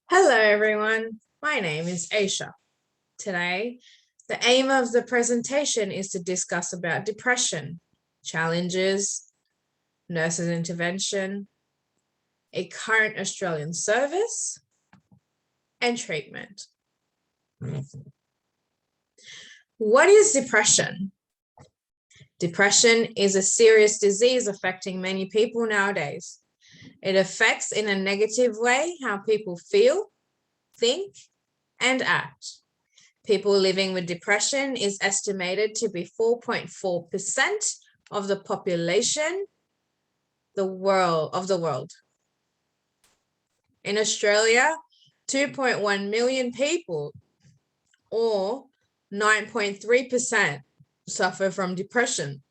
Hello everyone, my name is Aisha. Today, the aim of the presentation is to discuss about depression, challenges, nurses intervention, a current Australian service, and treatment. What is depression? Depression is a serious disease affecting many people nowadays. It affects in a negative way how people feel, think, and act. People living with depression is estimated to be 4.4% of the population of the world. In Australia, 2.1 million people, or 9.3%, suffer from depression.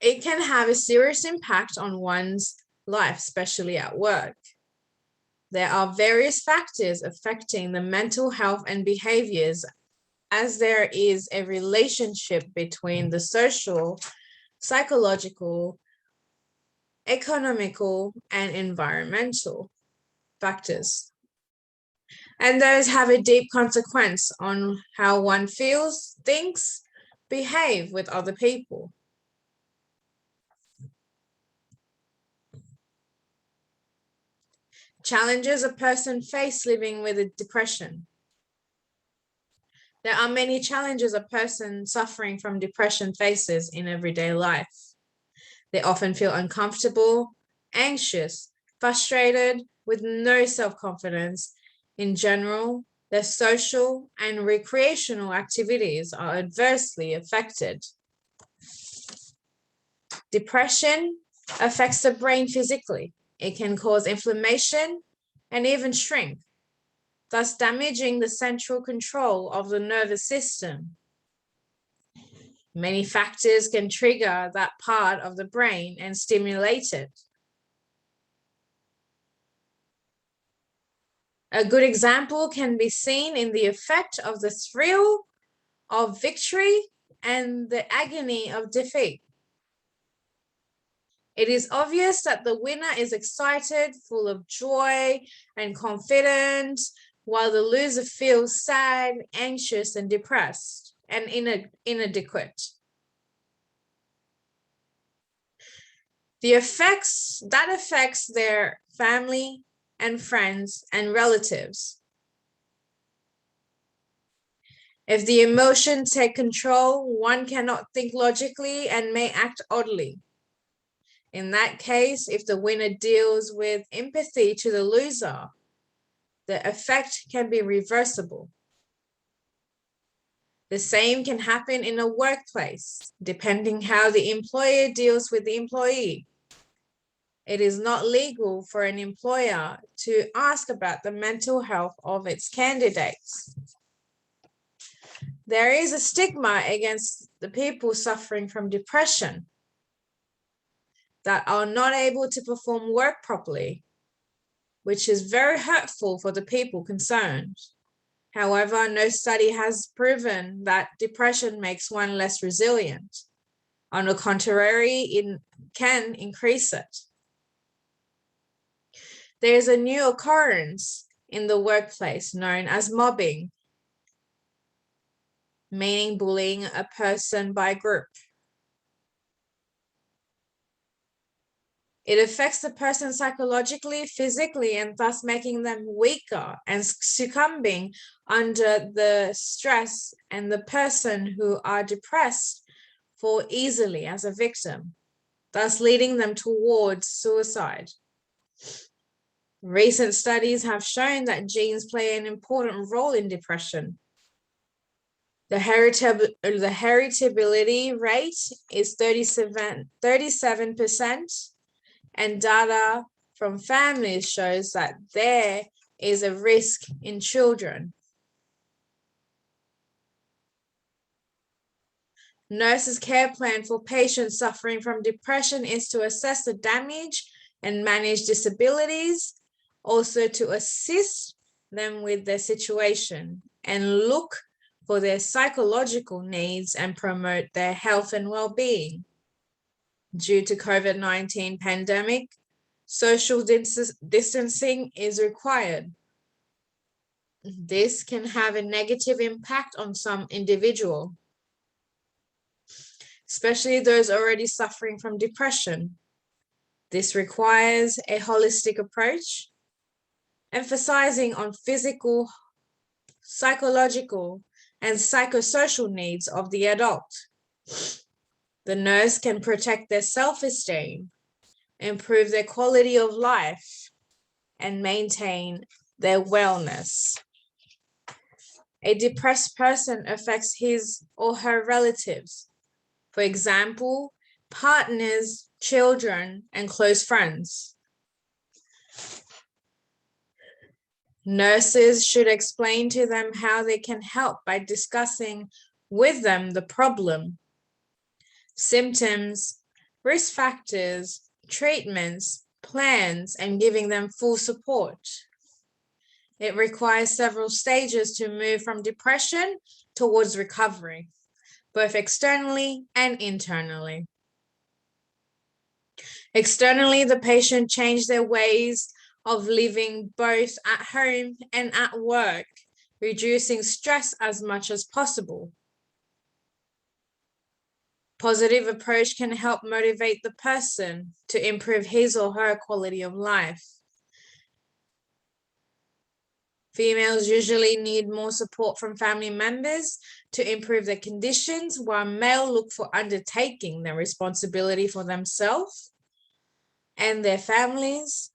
It can have a serious impact on one's life, especially at work. There are various factors affecting the mental health and behaviors, as there is a relationship between the social, psychological, economical, and environmental factors. And those have a deep consequence on how one feels, thinks, behave with other people. Challenges a person faces living with a depression. There are many challenges a person suffering from depression faces in everyday life. They often feel uncomfortable, anxious, frustrated, with no self-confidence. In general, their social and recreational activities are adversely affected. Depression affects the brain physically. It can cause inflammation and even shrink, thus damaging the central control of the nervous system. Many factors can trigger that part of the brain and stimulate it. A good example can be seen in the effect of the thrill of victory and the agony of defeat. It is obvious that the winner is excited, full of joy and confident, while the loser feels sad, anxious, and depressed and inadequate. That affects their family and friends and relatives. If the emotions take control, one cannot think logically and may act oddly. In that case, if the winner deals with empathy to the loser, the effect can be reversible. The same can happen in a workplace, depending how the employer deals with the employee. It is not legal for an employer to ask about the mental health of its candidates. There is a stigma against the people suffering from depression that are not able to perform work properly, which is very hurtful for the people concerned. However, no study has proven that depression makes one less resilient. On the contrary, it can increase it. There is a new occurrence in the workplace known as mobbing, meaning bullying a person by group. It affects the person psychologically, physically, and thus making them weaker and succumbing under the stress, and the person who are depressed fall easily as a victim, thus leading them towards suicide. Recent studies have shown that genes play an important role in depression. The heritability rate is 37%, and data from families shows that there is a risk in children. Nurses' care plan for patients suffering from depression is to assess the damage and manage disabilities, also to assist them with their situation and look for their psychological needs and promote their health and well-being. Due to COVID-19 pandemic, social distancing is required. This can have a negative impact on some individual, especially those already suffering from depression. This requires a holistic approach, emphasizing on physical, psychological, and psychosocial needs of the adult. The nurse can protect their self-esteem, improve their quality of life, and maintain their wellness. A depressed person affects his or her relatives, for example, partners, children, and close friends. Nurses should explain to them how they can help by discussing with them the problem, symptoms, risk factors, treatments, plans, and giving them full support. It requires several stages to move from depression towards recovery, both externally and internally. Externally, the patient changed their ways of living both at home and at work, reducing stress as much as possible. Positive approach can help motivate the person to improve his or her quality of life. Females usually need more support from family members to improve their conditions, while males look for undertaking their responsibility for themselves and their families.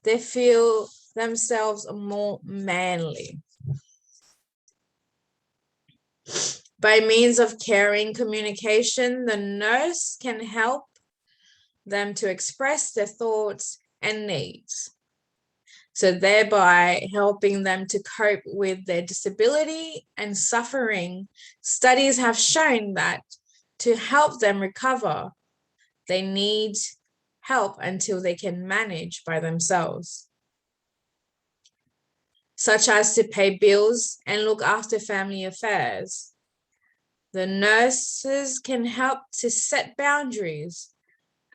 They feel themselves more manly. By means of caring communication, the nurse can help them to express their thoughts and needs, so thereby helping them to cope with their disability and suffering. Studies have shown that to help them recover, they need help until they can manage by themselves, such as to pay bills and look after family affairs. The nurses can help to set boundaries,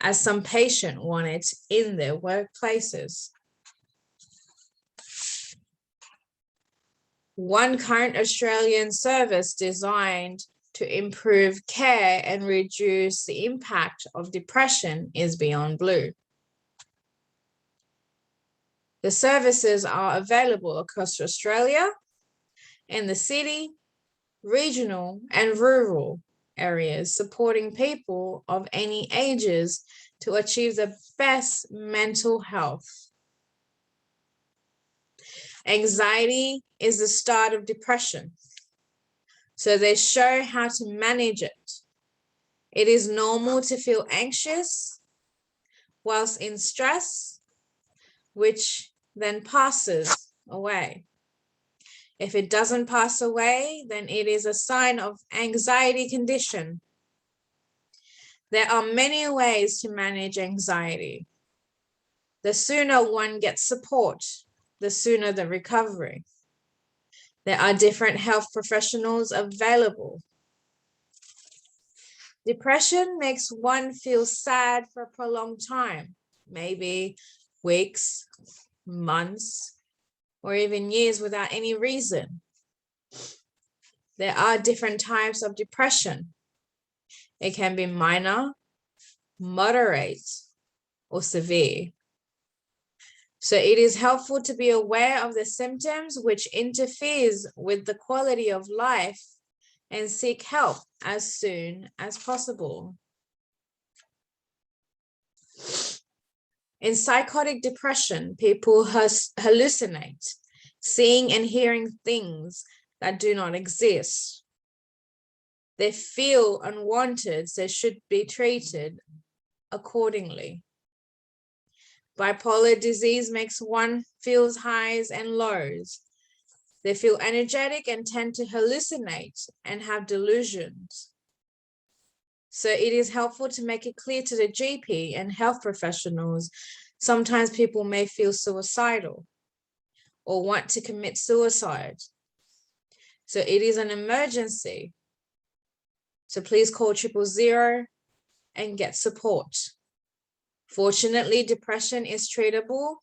as some patients want it in their workplaces. One current Australian service designed to improve care and reduce the impact of depression is Beyond Blue. The services are available across Australia in the city, regional, and rural areas, supporting people of any ages to achieve the best mental health. Anxiety is the start of depression, so they show how to manage it. It is normal to feel anxious whilst in stress, which then passes away. If it doesn't pass away, then it is a sign of anxiety condition. There are many ways to manage anxiety. The sooner one gets support, the sooner the recovery. There are different health professionals available. Depression makes one feel sad for a prolonged time, maybe weeks, months, or even years without any reason. There are different types of depression. It can be minor, moderate, or severe. So it is helpful to be aware of the symptoms which interferes with the quality of life and seek help as soon as possible. In psychotic depression, people hallucinate, seeing and hearing things that do not exist. They feel unwanted, so should be treated accordingly. Bipolar disease makes one feel highs and lows. They feel energetic and tend to hallucinate and have delusions. So it is helpful to make it clear to the GP and health professionals. Sometimes people may feel suicidal or want to commit suicide. So it is an emergency. So please call 000 and get support. Fortunately, depression is treatable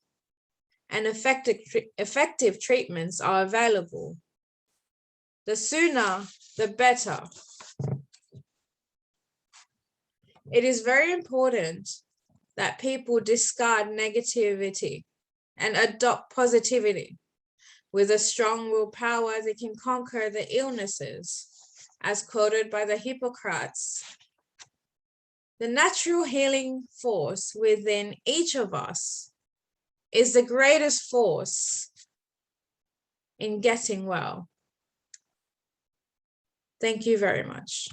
and effective treatments are available. The sooner, the better. It is very important that people discard negativity and adopt positivity. With a strong willpower, they can conquer the illnesses, as quoted by the Hippocrates. The natural healing force within each of us is the greatest force in getting well. Thank you very much.